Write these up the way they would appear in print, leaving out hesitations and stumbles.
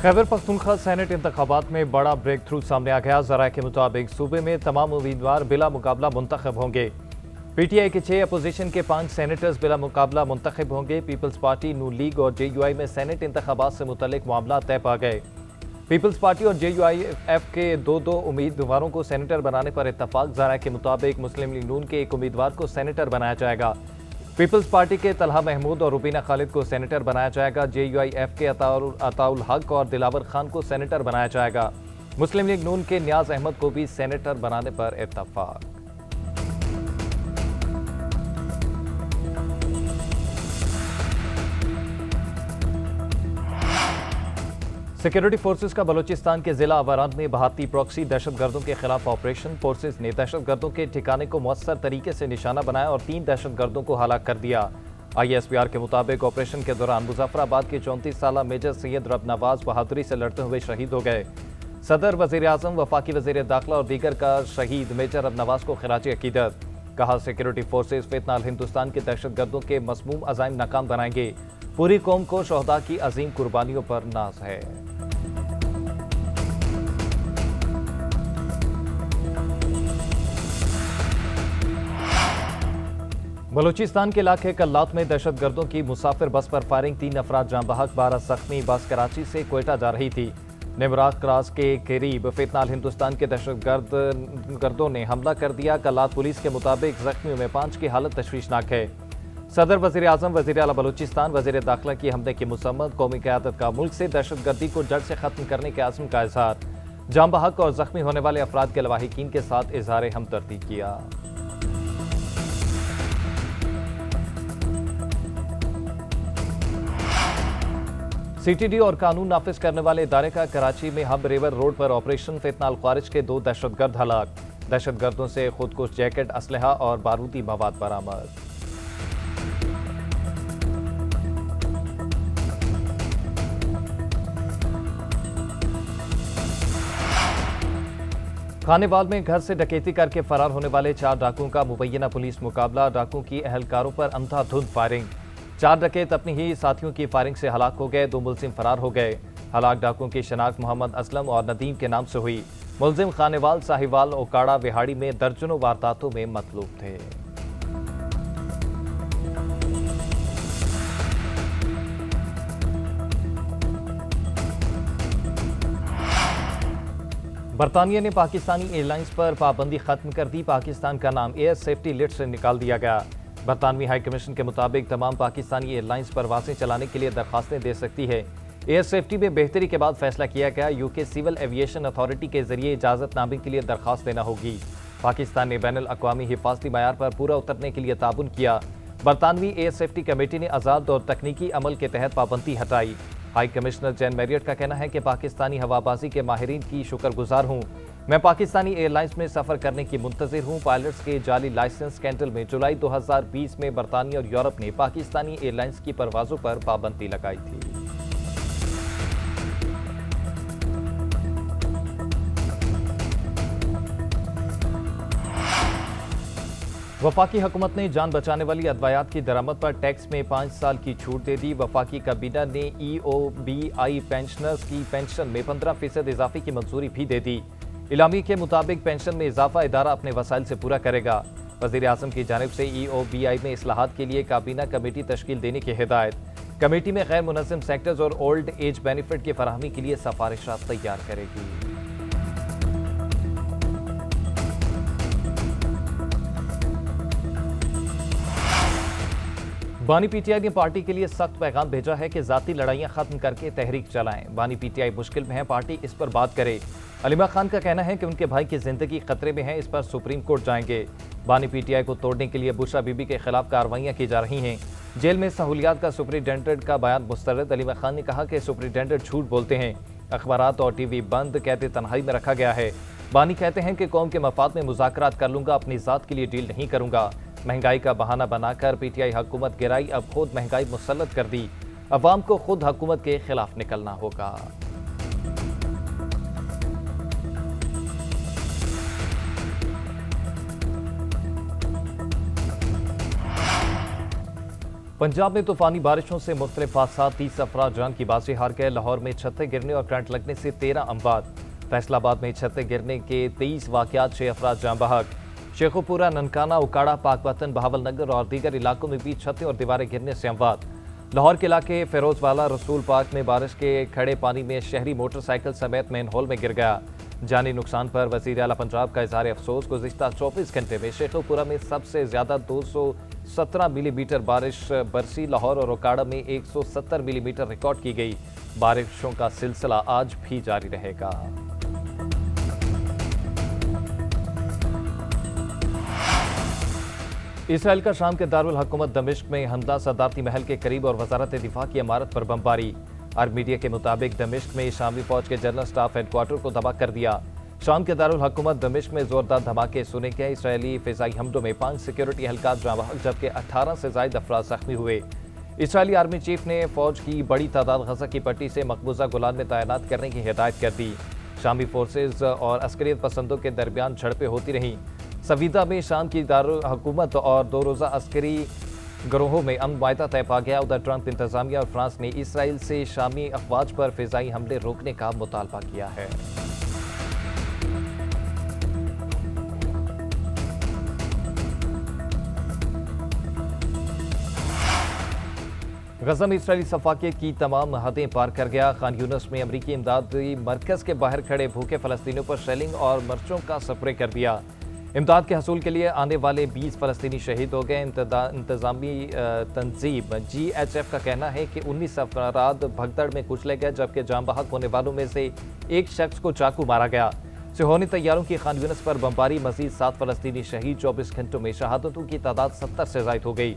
Khyber Pakhtunkhwa senate इंतखाबात में बड़ा ब्रेक थ्रू सामने आ गया। ज़राए के मुताबिक सूबे में तमाम उम्मीदवार बिला मुकाबला मुंतखब होंगे। पीटीआई के 6, अपोजिशन के 5 सेनेटर्स बिला मुकाबला मुंतखब होंगे। पीपल्स पार्टी, नून लीग और JUI में सेनेट इंतखाबात से मुतल्लिक मामला तय पा गए। पीपल्स पार्टी और JUIF के दो उम्मीदवारों को सेनेटर बनाने पर इत्तफाक। ज़राए के मुताबिक मुस्लिम लीग नून के एक उम्मीदवार को सेनेटर बनाया जाएगा। पीपल्स पार्टी के तलहा महमूद और रुबीना खालिद को सेनेटर बनाया जाएगा। JUIF के अताउल हक और दिलावर खान को सेनेटर बनाया जाएगा। मुस्लिम लीग नून के नियाज अहमद को भी सेनेटर बनाने पर इत्तफाक। सिक्योरिटी फोर्सेस का बलूचिस्तान के जिला अवारान में 72 प्रॉक्सी दहशतगर्दों के खिलाफ ऑपरेशन। फोर्सेस ने दहशतगर्दों के ठिकाने को मौसर तरीके से निशाना बनाया और 3 दहशतगर्दों को हलाक कर दिया। ISPR के मुताबिक ऑपरेशन के दौरान मुजफ्फराबाद के 34 साला मेजर सैयद रब नवाज बहादुरी से लड़ते हुए शहीद हो गए। सदर, वजीर आजम, वफाकी वजीर दाखिला और दीगर का शहीद मेजर रब नवाज को खिराज अकीदत। कहा, सिक्योरिटी फोर्सेस फितनाल हिंदुस्तान के दहशतगर्दों के मसमूम अज़ाइम नाकाम बनाएंगे। पूरी कौम को शोहदा की अजीम कुर्बानियों पर नाज है। बलूचिस्तान के इलाके कल्लात में दहशतगर्दों की मुसाफिर बस पर फायरिंग, 3 अफराद जाँ बहक, 12 जख्मी। बस कराची से क्वेटा जा रही थी। निमराज क्रॉस के करीब फितनाल हिंदुस्तान के दहशतगर्दों ने हमला कर दिया। कल्लात पुलिस के मुताबिक जख्मियों में 5 की हालत तशवीशनाक है। सदर, वजीर आजम, वजीर आला बलूचिस्तान, वजीर दाखिला की हमले की मुसम्मत। कौमी क़यादत का मुल्क से दहशतगर्दी को जड़ से खत्म करने के आज़म का इजहार। जाँ बहक और जख्मी होने वाले अफराद के लवाहिकीन के साथ इजहार हमदर्दी किया। CTD और कानून नाफिज करने वाले इदारे का कराची में हब रिवर रोड पर ऑपरेशन। फितनाल ख्वारिज के 2 दहशतगर्द हलाक। दहशतगर्दों से खुदकुश जैकेट, असलहा और बारूदी मवाद बरामद। खानेवाल में घर से डकैती करके फरार होने वाले 4 डाकुओं का मुबैना पुलिस मुकाबला। डाकुओं की अहलकारों पर अंधाधुंध फायरिंग। 4 डकैत अपनी ही साथियों की फायरिंग से हलाक हो गए। 2 मुलजिम फरार हो गए। हलाक डाकुओं की शनाख्त मोहम्मद असलम और नदीम के नाम से हुई। मुलजिम खानेवाल, साहिवाल, ओकाड़ा, विहाड़ी में दर्जनों वारदातों में मतलूब थे। बरतानिया ने पाकिस्तानी एयरलाइंस पर पाबंदी खत्म कर दी। पाकिस्तान का नाम एयर सेफ्टी लिस्ट से निकाल दिया गया। बरतानवी हाई कमीशन के मुताबिक तमाम पाकिस्तानी एयरलाइंस परवाजें चलाने के लिए दरखास्तें दे सकती है। एयर सेफ्टी में बेहतरी के बाद फैसला किया गया। UK सिविल एविएशन अथॉरिटी के जरिए इजाजतनामे के लिए दरखास्त देना होगी। पाकिस्तान ने बैनुल अक़वामी हिफाजती मयार पर पूरा उतरने के लिए ताबुन किया। बरतानवी एयर सेफ्टी कमेटी ने आज़ाद और तकनीकी अमल के तहत पाबंदी हटाई। हाई कमिश्नर जैन मैरियट का कहना है कि पाकिस्तानी हवाबाजी के माहिरीन की शुक्रगुजार हूँ। मैं पाकिस्तानी एयरलाइंस में सफ़र करने की मुंतज़िर हूँ। पायलट्स के जाली लाइसेंस स्कैंडल में जुलाई 2020 में बरतानिया और यूरोप ने पाकिस्तानी एयरलाइंस की परवाज़ों पर पाबंदी लगाई थी। वफाकी हुकूमत ने जान बचाने वाली अदवायात की दरामद पर टैक्स में 5 साल की छूट दे दी। वफाकी काबीना ने EOBI पेंशनर्स की पेंशन में 15% इजाफे की मंजूरी भी दे दी। इलामी के मुताबिक पेंशन में इजाफा इदारा अपने वसाइल से पूरा करेगा। वज़ीर आज़म की जानिब से EOBI में इस्लाहात के लिए काबीना कमेटी तश्कील देने की हिदायत। कमेटी में गैर मुनज़्ज़म सेक्टर्स और ओल्ड एज बेनिफिट की फराहमी के लिए सिफारिशात तैयार करेगी। बानी PTI ने पार्टी के लिए सख्त पैगाम भेजा है कि जाती लड़ाइयां खत्म करके तहरीक चलाएं। बानी PTI मुश्किल में है, पार्टी इस पर बात करे। अलीमा खान का कहना है कि उनके भाई की जिंदगी खतरे में है, इस पर सुप्रीम कोर्ट जाएंगे। बानी PTI को तोड़ने के लिए बुशरा बीबी के खिलाफ कार्रवाइयां की जा रही हैं। जेल में सहूलियात का सुप्रिंटेंडेंट का बयान मुस्तरद। अलीमा खान ने कहा कि सुप्रिंटेंडेंट झूठ बोलते हैं। अखबारात और TV बंद, कहते तन्हाई में रखा गया है। बानी कहते हैं कि कौम के मफाद में मुज़ाकरात कर लूंगा, अपनी ज़ात के लिए डील नहीं करूंगा। महंगाई का बहाना बनाकर PTI हुकूमत गिराई, अब खुद महंगाई मुसल्लत कर दी। अवाम को खुद हुकूमत के खिलाफ निकलना होगा। पंजाब में तूफानी बारिशों से मुख्तलिफ हादसा, 30 अफराद जान की बाजी हार गए। लाहौर में छतें गिरने और करंट लगने से 13 अमवात। फैसलाबाद में छतें गिरने के 23 वाकयात, 6 अफराद जान बहक। शेखुपुरा, ननकाना, उकाड़ा, पाकपतन, बहावलनगर और दीगर इलाकों में भी छतें और दीवारें गिरने से अमवात। लाहौर के इलाके फिरोजवाला रसूल पार्क में बारिश के खड़े पानी में शहरी मोटरसाइकिल समेत मेन होल में गिर गया। जानी नुकसान पर वज़ीर आला पंजाब का इज़हार अफसोस। गुज़िश्ता 24 घंटे में शेखुपुरा में सबसे ज्यादा 217 मिलीमीटर बारिश बरसी। लाहौर और उकाड़ा में 170 मिलीमीटर रिकॉर्ड की गई। बारिशों का सिलसिला आज भी जारी रहेगा। इसराइल का शाम के दारुल हुकूमत दमिश्क में हमला, सदारती महल के करीब और वजारत दिफा की इमारत पर बमबारी। अरब मीडिया के मुताबिक दमिश्क में शामी फौज के जनरल स्टाफ हेडक्वार्टर को तबाह कर दिया। शाम के दारुल हुकूमत दमिश्क में जोरदार धमाके सुने गए। इसराइली फिजाई हमलों में 5 सिक्योरिटी एहलकार जाँ बहक, जबकि 18 से ज्यादा अफराद जख्मी हुए। इसराइली आर्मी चीफ ने फौज की बड़ी तादाद गजा की पट्टी से मकबूजा गोलान में तैनात करने की हिदायत कर दी। शामी फोर्सेज और अस्करियत पसंदों के दरमियान झड़पें होती रहीं। सवीदा में शाम की दारुल हुकूमत और 2 रोज़ा अस्करी गिरोहों में अमन मायदा तय पा गया। उधर ट्रंप इंतजामिया और फ्रांस ने इसराइल से शामी अफवाज पर फिजाई हमले रोकने का मुतालबा किया है। गजा में इसराइली सफाकियत की तमाम हदें पार कर गया। खान यूनिस में अमरीकी इमदादी मरकज के बाहर खड़े भूखे फ़लस्तीनियों पर शेलिंग और मर्चों का स्प्रे कर दिया। इमदाद के हसूल के लिए आने वाले 20 फ़लस्तीनी शहीद हो गए। इंतजामी तंजीम GHF का कहना है कि 19 अफराद भगदड़ में कुचले गए, जबकि जान बहक होने वालों में से एक शख्स को चाकू मारा गया। सिहोनी तैयारों की खान यूनिस पर बमबारी, मजीद 7 फ़लस्तीनी शहीद। 24 घंटों में शहादतों की तादाद 70 से ज़ायद हो गई।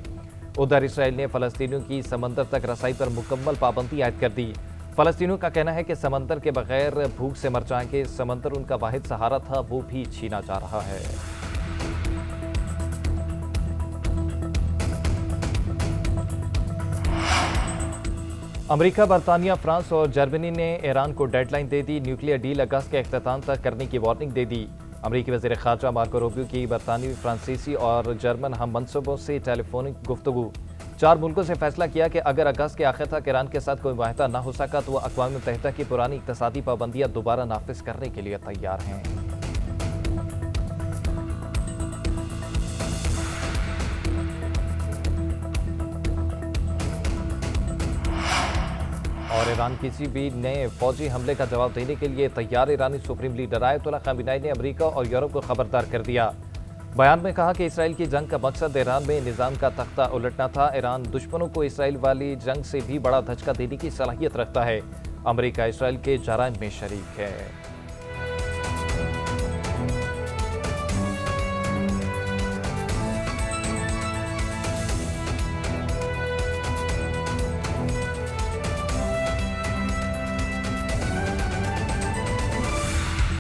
उधर इसराइल ने फ़लस्तीनियों की समंदर तक रसाई पर मुकम्मल पाबंदी आयद कर दी। फ़लस्तीनियों का कहना है कि समंदर के बगैर भूख से मर जाएंगे। समंदर उनका वाहिद सहारा था, वो भी छीना जा रहा है। अमेरिका, बरतानिया, फ्रांस और जर्मनी ने ईरान को डेडलाइन दे दी। न्यूक्लियर डील अगस्त के अख्ताम तक करने की वार्निंग दे दी। अमरीकी वज़ीर ख़ारजा मार्को रूबियो की बरतानवी, फ्रांसीसी और जर्मन हम मनसूबों से टेलीफोनिक गुफ्तगू। 4 मुल्कों से फैसला किया कि अगर अगस्त के आखिर तक ईरान के साथ कोई माहिदा न हो सका तो वह अक़वाम मुत्तहिदा की पुरानी इक़्तिसादी पाबंदियाँ दोबारा नाफिज करने के लिए तैयार हैं। और ईरान किसी भी नए फौजी हमले का जवाब देने के लिए तैयार। ईरानी सुप्रीम लीडर आयतुल्लाह ख़ामेनी ने अमेरिका और यूरोप को खबरदार कर दिया। बयान में कहा कि इसराइल की जंग का मकसद ईरान में निज़ाम का तख्ता उलटना था। ईरान दुश्मनों को इसराइल वाली जंग से भी बड़ा धचका देने की सलाहियत रखता है। अमेरिका इसराइल के जराइम में शरीक है।